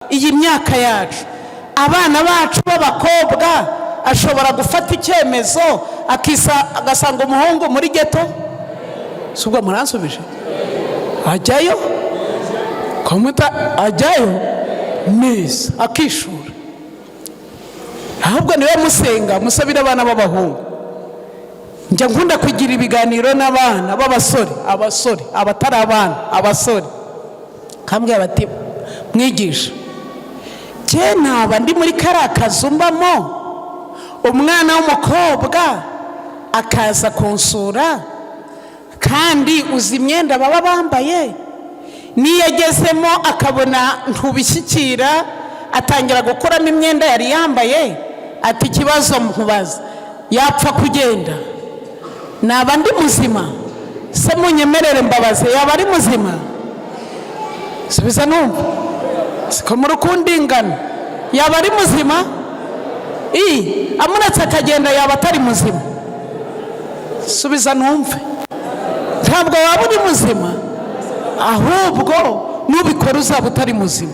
iyi myaka yacu, abana bacu b'abakobwa ashobora gufata icyemezo agasanga umuhungu muri geto. Subwo muransubije ajyayo ajyayo neza akishura. Ahubwo niwe musenga musabira abana b'abahungu. Njya nkunda kugira ibiganiro n'abana b'abasore, abatari abana, abasore kambwira bati mwigisha je naba ndi muri kariya kazu mbamo, umwana w'umukobwa akaza kunsura kandi uzi imyenda baba bambaye, niyo agezemo akabona ntubishyikira atangira gukuramo imyenda yari yambaye, ati ikibazo nkubaza yapfa kugenda naba ndi muzima se? Munyemerere mbabaze, yaba ari muzima? Subiza numva, siko muri kundingana, yaba ari muzima? Amunetse akagenda yaba atari muzima? Subiza numve, ntabwo waba uri muzima, ahubwo nubikora uzaba utari muzima.